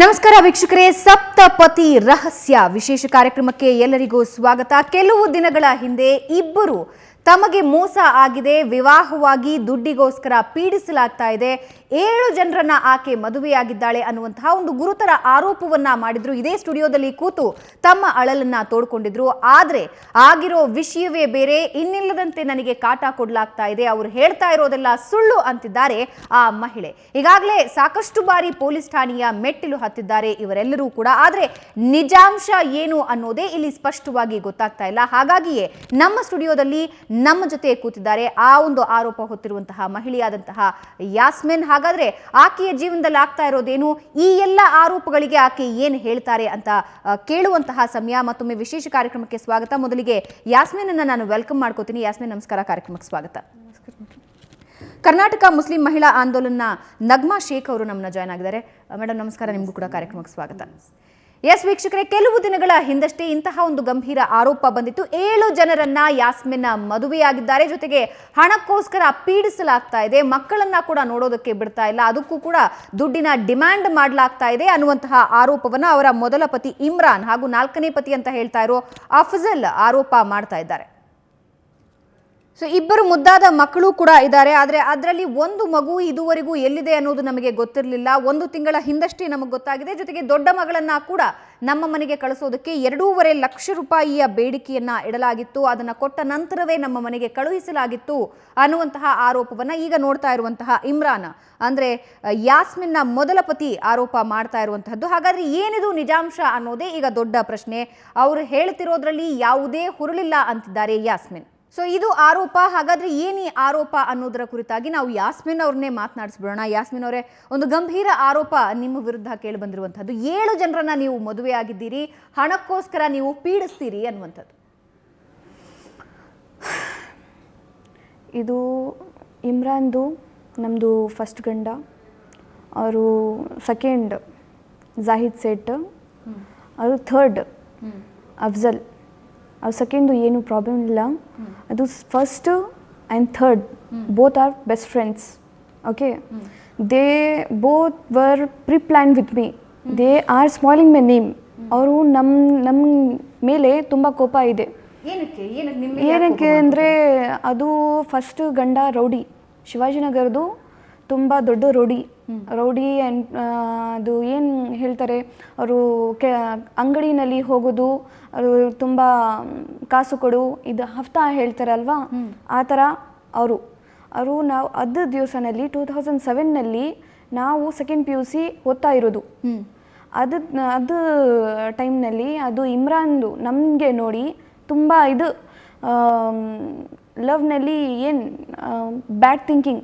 ನಮಸ್ಕಾರ ವೀಕ್ಷಕರೇ, ಸಪ್ತಪತಿ ರಹಸ್ಯ ವಿಶೇಷ ಕಾರ್ಯಕ್ರಮಕ್ಕೆ ಎಲ್ಲರಿಗೂ ಸ್ವಾಗತ. ಕೆಲವು ದಿನಗಳ ಹಿಂದೆ ಇಬ್ಬರು ತಮಗೆ ಮೋಸ ಆಗಿದೆ, ವಿವಾಹವಾಗಿ ದುಡ್ಡಿಗೋಸ್ಕರ ಪೀಡಿಸಲಾಗ್ತಾ ಇದೆ, 7 ಜನರನ್ನ ಆಕೆ ಮದುವೆಯಾಗಿದ್ದಾಳೆ ಅನ್ನುವಂತಹ ಒಂದು ಗುರುತರ ಆರೋಪವನ್ನ ಮಾಡಿದ್ರು. ಇದೇ ಸ್ಟುಡಿಯೋದಲ್ಲಿ ಕೂತು ತಮ್ಮ ಅಳಲನ್ನ ತೋಡ್ಕೊಂಡಿದ್ರು. ಆದ್ರೆ ಆಗಿರೋ ವಿಷಯವೇ ಬೇರೆ. ಇನ್ನಿಲ್ಲದಂತೆ ನನಗೆ ಕಾಟ ಕೊಡ್ಲಾಗ್ತಾ ಇದೆ, ಅವರು ಹೇಳ್ತಾ ಇರೋದೆಲ್ಲ ಸುಳ್ಳು ಅಂತಿದ್ದಾರೆ ಆ ಮಹಿಳೆ. ಈಗಾಗಲೇ ಸಾಕಷ್ಟು ಬಾರಿ ಪೊಲೀಸ್ ಠಾಣೆಯ ಮೆಟ್ಟಿಲು ಹತ್ತಿದ್ದಾರೆ ಇವರೆಲ್ಲರೂ ಕೂಡ. ಆದ್ರೆ ನಿಜಾಂಶ ಏನು ಅನ್ನೋದೇ ಇಲ್ಲಿ ಸ್ಪಷ್ಟವಾಗಿ ಗೊತ್ತಾಗ್ತಾ ಇಲ್ಲ. ಹಾಗಾಗಿಯೇ ನಮ್ಮ ಸ್ಟುಡಿಯೋದಲ್ಲಿ ನಮ್ಮ ಜೊತೆ ಕೂತಿದ್ದಾರೆ ಆ ಒಂದು ಆರೋಪ ಹೊತ್ತಿರುವಂತಹ ಮಹಿಳೆಯಾದಂತಹ ಯಾಸ್ಮಿನ್. ಹಾಗಾದ್ರೆ ಆಕೆಯ ಜೀವನದಲ್ಲಿ ಆಗ್ತಾ ಇರೋದೇನು, ಈ ಎಲ್ಲ ಆರೋಪಗಳಿಗೆ ಆಕೆ ಏನು ಹೇಳ್ತಾರೆ ಅಂತ ಕೇಳುವಂತಹ ಸಮಯ. ಮತ್ತೊಮ್ಮೆ ವಿಶೇಷ ಕಾರ್ಯಕ್ರಮಕ್ಕೆ ಸ್ವಾಗತ. ಮೊದಲಿಗೆ ಯಾಸ್ಮಿನ್ ಅನ್ನ ನಾನು ವೆಲ್ಕಮ್ ಮಾಡ್ಕೋತೀನಿ. ಯಾಸ್ಮಿನ್, ನಮಸ್ಕಾರ, ಕಾರ್ಯಕ್ರಮಕ್ಕೆ ಸ್ವಾಗತ. ಕರ್ನಾಟಕ ಮುಸ್ಲಿಂ ಮಹಿಳಾ ಆಂದೋಲನ ನಗ್ಮಾ ಶೇಖ್ ಅವರು ನಮ್ಮನ್ನ ಜಾಯ್ನ್ ಆಗಿದ್ದಾರೆ. ಮೇಡಮ್ ನಮಸ್ಕಾರ, ನಿಮಗೂ ಕೂಡ ಕಾರ್ಯಕ್ರಮಕ್ಕೆ ಸ್ವಾಗತ. ಎಸ್ ವೀಕ್ಷಕರೇ, ಕೆಲವು ದಿನಗಳ ಹಿಂದಷ್ಟೇ ಇಂತಹ ಒಂದು ಗಂಭೀರ ಆರೋಪ ಬಂದಿತ್ತು. 7 ಜನರನ್ನ ಯಾಸ್ಮಿನ್ ಮದುವೆಯಾಗಿದ್ದಾರೆ, ಜೊತೆಗೆ ಹಣಕ್ಕೋಸ್ಕರ ಪೀಡಿಸಲಾಗ್ತಾ ಇದೆ, ಮಕ್ಕಳನ್ನ ಕೂಡ ನೋಡೋದಕ್ಕೆ ಬಿಡ್ತಾ ಇಲ್ಲ, ಅದಕ್ಕೂ ಕೂಡ ದುಡ್ಡಿನ ಡಿಮ್ಯಾಂಡ್ ಮಾಡಲಾಗ್ತಾ ಇದೆ ಅನ್ನುವಂತಹ ಆರೋಪವನ್ನ ಅವರ ಮೊದಲ ಪತಿ ಇಮ್ರಾನ್ ಹಾಗೂ 4ನೇ ಪತಿ ಅಂತ ಹೇಳ್ತಾ ಇರೋ ಅಫಜಲ್ ಆರೋಪ ಮಾಡ್ತಾ ಇದ್ದಾರೆ. ಸೊ ಇಬ್ಬರು ಮುದ್ದಾದ ಮಕ್ಕಳು ಕೂಡ ಇದ್ದಾರೆ. ಆದರೆ ಅದರಲ್ಲಿ ಒಂದು ಮಗು ಇದುವರೆಗೂ ಎಲ್ಲಿದೆ ಅನ್ನೋದು ನಮಗೆ ಗೊತ್ತಿರಲಿಲ್ಲ. 1 ತಿಂಗಳ ಹಿಂದಷ್ಟೇ ನಮಗೆ ಗೊತ್ತಾಗಿದೆ. ಜೊತೆಗೆ ದೊಡ್ಡ ಮಗಳನ್ನ ಕೂಡ ನಮ್ಮ ಮನೆಗೆ ಕಳಿಸೋದಕ್ಕೆ 2.5 ಲಕ್ಷ ರೂಪಾಯಿಯ ಬೇಡಿಕೆಯನ್ನ ಇಡಲಾಗಿತ್ತು. ಅದನ್ನು ಕೊಟ್ಟ ನಂತರವೇ ನಮ್ಮ ಮನೆಗೆ ಕಳುಹಿಸಲಾಗಿತ್ತು ಅನ್ನುವಂತಹ ಆರೋಪವನ್ನ ಈಗ ನೋಡ್ತಾ ಇರುವಂತಹ ಇಮ್ರಾನ್ ಅಂದ್ರೆ ಯಾಸ್ಮಿನ್ನ ಮೊದಲ ಪತಿ ಆರೋಪ ಮಾಡ್ತಾ ಇರುವಂತಹದ್ದು. ಹಾಗಾದ್ರೆ ಏನಿದು ನಿಜಾಂಶ ಅನ್ನೋದೇ ಈಗ ದೊಡ್ಡ ಪ್ರಶ್ನೆ. ಅವರು ಹೇಳ್ತಿರೋದ್ರಲ್ಲಿ ಯಾವುದೇ ಹುರುಳಿಲ್ಲ ಅಂತಿದ್ದಾರೆ ಯಾಸ್ಮಿನ್. ಸೊ ಇದು ಆರೋಪ. ಹಾಗಾದ್ರೆ ಏನು ಈ ಆರೋಪ ಅನ್ನೋದರ ಕುರಿತಾಗಿ ನಾವು ಯಾಸ್ಮಿನ್ ಅವ್ರನ್ನೇ ಮಾತನಾಡಿಸ್ಬಿಡೋಣ. ಯಾಸ್ಮಿನ್ ಅವರೇ, ಒಂದು ಗಂಭೀರ ಆರೋಪ ನಿಮ್ಮ ವಿರುದ್ಧ ಕೇಳಿ ಬಂದಿರುವಂತಹದ್ದು. 7 ಜನರನ್ನ ನೀವು ಮದುವೆ ಆಗಿದ್ದೀರಿ, ಹಣಕ್ಕೋಸ್ಕರ ನೀವು ಪೀಡಿಸ್ತೀರಿ ಅನ್ನುವಂಥದ್ದು. ಇದು ಇಮ್ರಾನ್ದು ನಮ್ಮದು ಫಸ್ಟ್ ಗಂಡ, ಅವರು ಸೆಕೆಂಡ್ ಜಾಹಿದ್ ಸೇಠ್, ಅವರು ಥರ್ಡ್ ಅಫ್ಜಲ್. ಅವ್ರ ಸೆಕೆಂಡು ಏನು ಪ್ರಾಬ್ಲಮ್ ಇಲ್ಲ. ಅದು first and third both are best friends. Okay, they both were pre plan with me. They are smalling my name. ಅವರು ನಮ್ಮ ಮೇಲೆ ತುಂಬ ಕೋಪ ಇದೆ. ಏನಕ್ಕೆ ಅಂದರೆ ಅದು ಫಸ್ಟ್ ಗಂಡ ರೌಡಿ, ಶಿವಾಜಿನಗರದು ತುಂಬ ದೊಡ್ಡ ರೌಡಿ ಆ್ಯಂಡ್ ಅದು ಏನು ಹೇಳ್ತಾರೆ, ಅವರು ಅಂಗಡಿನಲ್ಲಿ ಹೋಗೋದು, ಅವರು ತುಂಬ ಕಾಸು ಕೊಡು, ಇದು ಹಫ್ತಾ ಹೇಳ್ತಾರಲ್ವಾ, ಆ ಥರ ಅವರು ನಾವು ಅದು ದಿವಸನಲ್ಲಿ 2007ನಲ್ಲಿ ನಾವು ಸೆಕೆಂಡ್ PUC ಓದ್ತಾ ಇರೋದು. ಅದು ಟೈಮ್ನಲ್ಲಿ ಅದು ಇಮ್ರಾನ್ದು ನಮಗೆ ನೋಡಿ ತುಂಬ ಇದು ಲವ್ನಲ್ಲಿ ಏನು ಬ್ಯಾಡ್ ಥಿಂಕಿಂಗ್,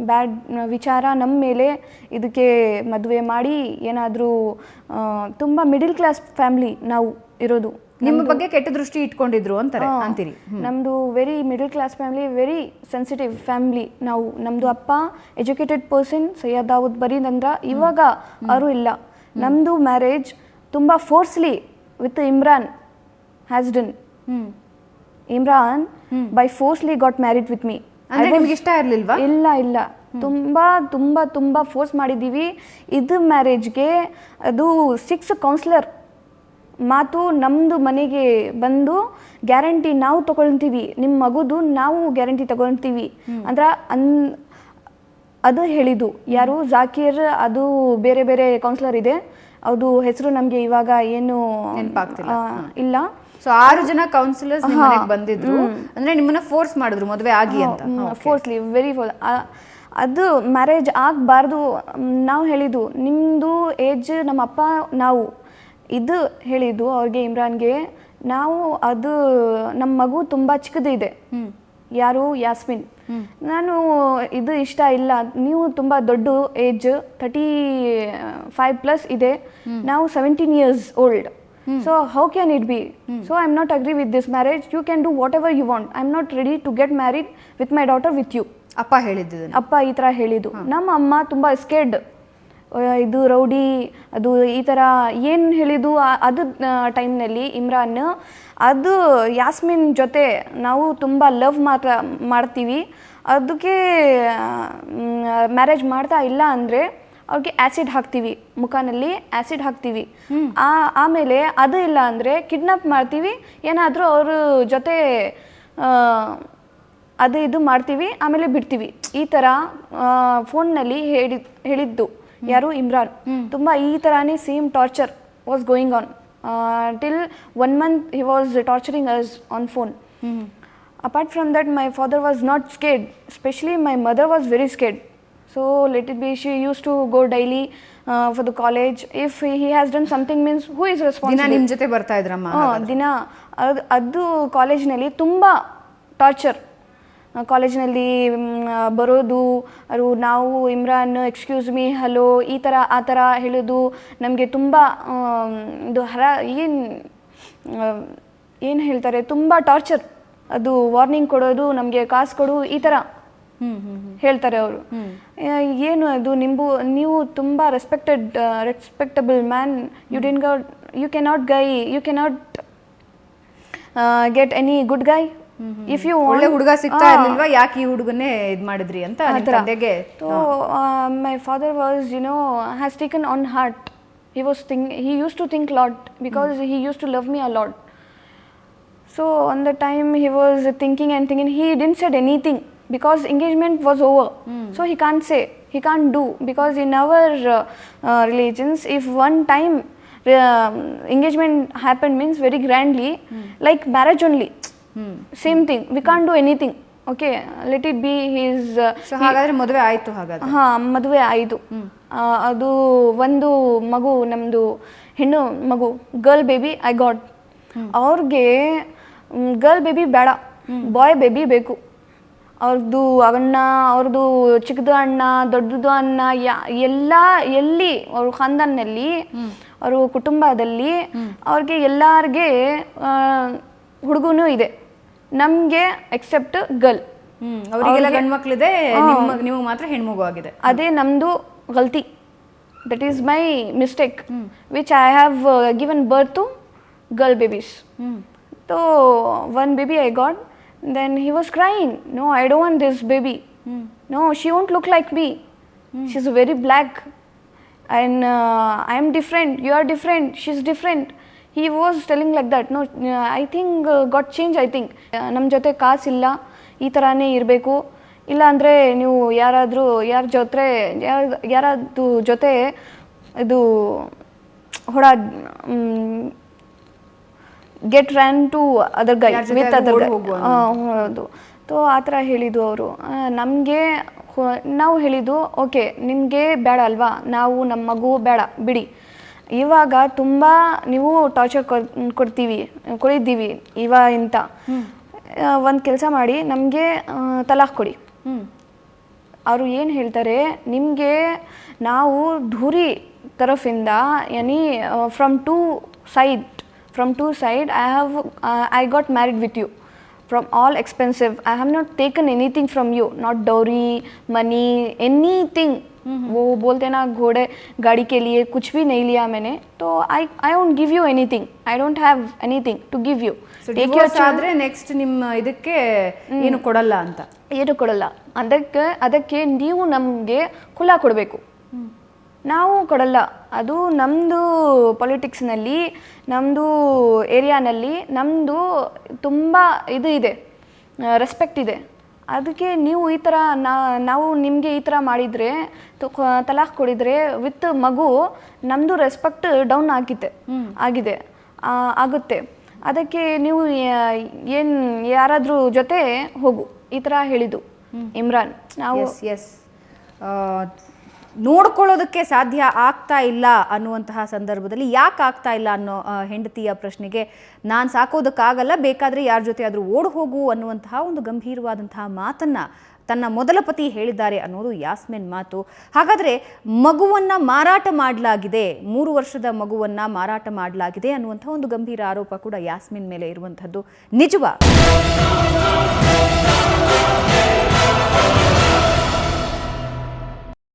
ಬ್ಯಾಡ್ ವಿಚಾರ ನಮ್ಮ ಮೇಲೆ, ಇದಕ್ಕೆ ಮದುವೆ ಮಾಡಿ ಏನಾದರೂ ತುಂಬ ಮಿಡಿಲ್ ಕ್ಲಾಸ್ ಫ್ಯಾಮಿಲಿ ನಾವು ಇರೋದು. ನಿಮ್ಮ ಬಗ್ಗೆ ಕೆಟ್ಟ ದೃಷ್ಟಿ ಇಟ್ಕೊಂಡಿದ್ರು ಅಂತೀರಿ. ನಮ್ಮದು very middle class family, very sensitive family ನಾವು. ನಮ್ಮದು ಅಪ್ಪ ಎಜುಕೇಟೆಡ್ ಪರ್ಸನ್, ಸೈಯದ್ ದಾವೂದ್ ಬರೀದ್ ಅಂದ್ರ, ಇವಾಗ ಅವರು ಇಲ್ಲ. ನಮ್ಮದು ಮ್ಯಾರೇಜ್ ತುಂಬ forcely with Imran has done. Imran by forcely got married with me. ನಿಮ್ಗೆ ಇಷ್ಟ ಇರಲಿಲ್ವಾ? ಇಲ್ಲ, ತುಂಬ ತುಂಬ ತುಂಬ ಫೋರ್ಸ್ ಮಾಡಿದ್ದೀವಿ. ಇದು ಮ್ಯಾರೇಜ್ಗೆ ಅದು 6 ಕೌನ್ಸಿಲರ್ ಮಾತು ನಮ್ಮದು ಮನೆಗೆ ಬಂದು ಗ್ಯಾರಂಟಿ ನಾವು ತಗೊಳ್ತೀವಿ, ನಿಮ್ಮ ಮಗುದು ನಾವು ಗ್ಯಾರಂಟಿ ತಗೊಳ್ತೀವಿ ಅಂದ್ರೆ ಅದು ಹೇಳಿದ್ದು ಯಾರು, ಜಾಕೀರ್, ಅದು ಬೇರೆ ಬೇರೆ ಕೌನ್ಸಿಲರ್ ಇದೆ, ಅದು ಹೆಸರು ನಮಗೆ ಇವಾಗ ಏನು ಇಲ್ಲ. ಸೊ 6 ಜನ ಕೌನ್ಸಿಲರ್ಸ್ ನಿಮ್ಮ ಮನೆಗೆ ಬಂದಿದ್ರು, ಅಂದ್ರೆ ನಿಮ್ಮನ್ನ ಫೋರ್ಸ್ ಮಾಡಿದ್ರು ಮದುವೆ ಆಗಿ ಅಂತ. ಫೋರ್ಸ್ಲಿ, ವೆರಿ ಫೋರ್ಸ್. ಅದು ಮ್ಯಾರೇಜ್ ಆಗಬಾರ್ದು ನಾವು ಹೇಳಿದ್ದು. ನಿಮ್ಮದು ಏಜ್, ನಮ್ಮ ಅಪ್ಪ ನಾವು ಇದು ಹೇಳಿದ್ದು ಅವ್ರಿಗೆ, ಇಮ್ರಾನ್ಗೆ. ನಾವು ಅದು ನಮ್ಮ ಮಗು ತುಂಬ ಚಿಕ್ಕದಿದೆ, ಯಾರು ಯಾಸ್ಮಿನ್. ನಾನು ಇದು ಇಷ್ಟ ಇಲ್ಲ, ನೀವು ತುಂಬ ದೊಡ್ಡ ಏಜ್ 35+ ಇದೆ, ನಾವು 17 years old. So how can it be? So I'm not agree with this marriage. You can do whatever you want. I'm not ready to get married with my daughter with you. ಅಪ್ಪ ಹೇಳಿದ್ದು. ಅಪ್ಪ ಈ ಥರ ಹೇಳಿದ್ದು. ನಮ್ಮ ಅಮ್ಮ ತುಂಬ scared, ಇದು ರೌಡಿ, ಅದು ಈ ಥರ ಏನು ಹೇಳಿದ್ದು. ಅದು ಟೈಮ್ನಲ್ಲಿ ಇಮ್ರಾನ್ ಅದು ಯಾಸ್ಮಿನ್ ಜೊತೆ ನಾವು ತುಂಬ ಲವ್ ಮಾಡ್ತೀವಿ, ಅದಕ್ಕೆ ಮ್ಯಾರೇಜ್ ಮಾಡ್ತಾ ಇಲ್ಲ ಅಂದರೆ ಅವ್ರಿಗೆ ಆ್ಯಸಿಡ್ ಹಾಕ್ತೀವಿ, ಮುಖನಲ್ಲಿ ಆ್ಯಸಿಡ್ ಹಾಕ್ತೀವಿ. ಆಮೇಲೆ ಅದು ಇಲ್ಲ ಅಂದರೆ ಕಿಡ್ನಾಪ್ ಮಾಡ್ತೀವಿ, ಏನಾದರೂ ಅವ್ರ ಜೊತೆ ಅದು ಇದು ಮಾಡ್ತೀವಿ, ಆಮೇಲೆ ಬಿಡ್ತೀವಿ. ಈ ಥರ ಫೋನ್ನಲ್ಲಿ ಹೇಳಿದ್ದು ಯಾರು? ಇಮ್ರಾನ್. ತುಂಬ ಈ ಥರನೇ same torture was going on till 1 month he was torturing us on phone. Apart from that, my father was not scared, especially my mother was very scared. So let it be, she used to go daily for the college. If he has done something means who is responsible? ದಿನ ನಿಮ್ಮ ಜೊತೆ ಬರ್ತಾ ಇದ್ರಮ್ಮ? ದಿನ ಅದು ಕಾಲೇಜ್ನಲ್ಲಿ ತುಂಬ torture. ಕಾಲೇಜ್ನಲ್ಲಿ ಬರೋದು, ಅದು ನಾವು ಇಮ್ರಾನ್ ಎಕ್ಸ್ಕ್ಯೂಸ್ ಮೀ ಹಲೋ ಈ ಥರ ಆ ಥರ ಹೇಳೋದು, ನಮಗೆ ತುಂಬ ಇದು ಏನು ಹೇಳ್ತಾರೆ, ತುಂಬ ಟಾರ್ಚರ್. ಅದು ವಾರ್ನಿಂಗ್ ಕೊಡೋದು, ನಮಗೆ ಕಾಸು ಕೊಡು ಈ ಥರ ಹೇಳ್ತಾರೆ ಅವರು. ಏನು ಅದು ನೀವು ತುಂಬ respectable man, you cannot get any good guy. If you ಒಳ್ಳೆ ಹುಡುಗ ಸಿಗ್ತಾ ಇರ್ಲಿಲ್ವಾ, ಯಾಕೆ ಈ ಹುಡುಗನ್ನೇ ಇದು ಮಾಡಿದ್ರಿ ಅಂತ ತಂದೆಗೆ? My father was has taken on heart. he used to think lot because he used to love me a lot. So on the time he was thinking, he didn't said anything because engagement was over. So he can't do, because in our religions, if one time engagement happened means very grandly, like marriage only. Same thing, we can't do anything. Okay, let it be his. So ಹಾಗಾದ್ರೆ ಮದುವೆ ಆಯ್ತು? ಹಾಗಾದ್ರೆ ಮದುವೆ ಆಯಿತು. ಅದು ಒಂದು ಮಗು, ನಮ್ಮದು ಹೆಣ್ಣು ಮಗು, ಗರ್ಲ್ ಬೇಬಿ ಐ ಗಾಟ್. ಅವ್ರಿಗೆ ಗರ್ಲ್ ಬೇಬಿ ಬೇಡ, ಬಾಯ್ ಬೇಬಿ ಬೇಕು. ಅವ್ರದ್ದು ಅವ್ರದ್ದು ಚಿಕ್ಕದು ಅಣ್ಣ, ದೊಡ್ಡದು ಅಣ್ಣ, ಎಲ್ಲಿ ಅವ್ರ ಖಾನ್ದಾನ್ನಲ್ಲಿ, ಅವ್ರ ಕುಟುಂಬದಲ್ಲಿ ಅವ್ರಿಗೆ ಎಲ್ಲರಿಗೆ ಹುಡುಗನೂ ಇದೆ. ನಮಗೆ ಎಕ್ಸೆಪ್ಟ್ ಗರ್ಲ್. ಅವರಿಗೆಲ್ಲ ಗಂಡು ಮಕ್ಕಳಿದೆ, ನಿಮಗೆ ಮಾತ್ರ ಹೆಣ್ಮಗು ಆಗಿದೆ. ಅದೇ ನಮ್ಮದು ಗಲ್ತಿ. That is my mistake which I have given birth to girl babies. So one baby I got, then he was crying, no, I don't want this baby. No, she won't look like me. She's very black and I am different, you are different, she's different. He was telling like that. No, I think got change. I think ನಮ್ಮ ಜೊತೆ ಕಾಸಿಲ್ಲ, ಈ ಥರನೇ ಇರಬೇಕು. ಇಲ್ಲ ಅಂದರೆ ನೀವು ಯಾರಾದರೂ ಯಾರಾದ್ರು ಜೊತೆ ಇದು get ran to other guy with other guy. ಹೌದು. ಸೊ ಆ ಥರ ಹೇಳಿದ್ದು ಅವರು. ನಾವು ಹೇಳಿದ್ದು ಓಕೆ, ನಿಮಗೆ ಬೇಡ ಅಲ್ವಾ, ನಾವು ನಮ್ಮ ಮಗು ಬೇಡ ಬಿಡಿ, ಇವಾಗ ತುಂಬ ನೀವು ಟಾರ್ಚರ್ ಕೊಡಿದ್ದೀವಿ ಇಂತ ಒಂದು ಕೆಲಸ ಮಾಡಿ, ನಮಗೆ ತಲಾಖ್ ಕೊಡಿ. ಅವರು ಏನು ಹೇಳ್ತಾರೆ, ನಿಮಗೆ ನಾವು ಧೂರಿ ತರಫಿಂದ ಯಾನಿ from two side I got married with you. From all expensive, I have not taken anything from you, not dowry, money, anything. वो बोलते ना, घोड़े गाड़ी के लिए कुछ भी नहीं लिया मैंने, तो I won't give you anything. I don't have anything to give you. So divorce ಆದ್ರೆ ನೆಕ್ಸ್ಟ್ ನಿಮ್ಮ ಇದಕ್ಕೆ ಏನು ಕೊಡಲ್ಲ ಅಂತ? ಏನು ಕೊಡಲ್ಲ. ಅದಕ್ಕೆ ನೀವು ನಮಗೆ ಕುಲ ಕೊಡಬೇಕು, ನಾವು ಕೊಡಲ್ಲ. ಅದು ನಮ್ಮದು ಪೊಲಿಟಿಕ್ಸ್ನಲ್ಲಿ, ನಮ್ಮದು ಏರಿಯಾನಲ್ಲಿ ನಮ್ಮದು ತುಂಬ ಇದು ಇದೆ, ರೆಸ್ಪೆಕ್ಟ್ ಇದೆ. ಅದಕ್ಕೆ ನೀವು ಈ ಥರ ನಾವು ನಿಮಗೆ ಈ ಥರ ಮಾಡಿದರೆ, ತಲಾಖ್ ಕೊಡಿದರೆ ವಿತ್ ಮಗು, ನಮ್ಮದು ರೆಸ್ಪೆಕ್ಟ್ ಡೌನ್ ಆಗುತ್ತೆ. ಅದಕ್ಕೆ ನೀವು ಯಾರಾದರೂ ಜೊತೆ ಹೋಗು, ಈ ಥರ ಹೇಳಿದ್ದು ಇಮ್ರಾನ್. ನಾವು ನೋಡ್ಕೊಳ್ಳೋದಕ್ಕೆ ಸಾಧ್ಯ ಆಗ್ತಾ ಇಲ್ಲ ಅನ್ನುವಂತಹ ಸಂದರ್ಭದಲ್ಲಿ ಯಾಕೆ ಆಗ್ತಾ ಇಲ್ಲ ಅನ್ನೋ ಹೆಂಡತಿಯ ಪ್ರಶ್ನೆಗೆ, ನಾನು ಸಾಕೋದಕ್ಕಾಗಲ್ಲ, ಬೇಕಾದರೆ ಯಾರ ಜೊತೆ ಆದರೂ ಓಡಿ ಹೋಗು ಅನ್ನುವಂತಹ ಒಂದು ಗಂಭೀರವಾದಂತಹ ಮಾತನ್ನು ತನ್ನ ಮೊದಲ ಪತಿ ಹೇಳಿದ್ದಾರೆ ಅನ್ನೋದು ಯಾಸ್ಮಿನ್ ಮಾತು. ಹಾಗಾದರೆ ಮಗುವನ್ನು ಮಾರಾಟ ಮಾಡಲಾಗಿದೆ, 3 ವರ್ಷದ ಮಗುವನ್ನು ಮಾರಾಟ ಮಾಡಲಾಗಿದೆ ಅನ್ನುವಂಥ ಒಂದು ಗಂಭೀರ ಆರೋಪ ಕೂಡ ಯಾಸ್ಮಿನ್ ಮೇಲೆ ಇರುವಂಥದ್ದು ನಿಜವಾ?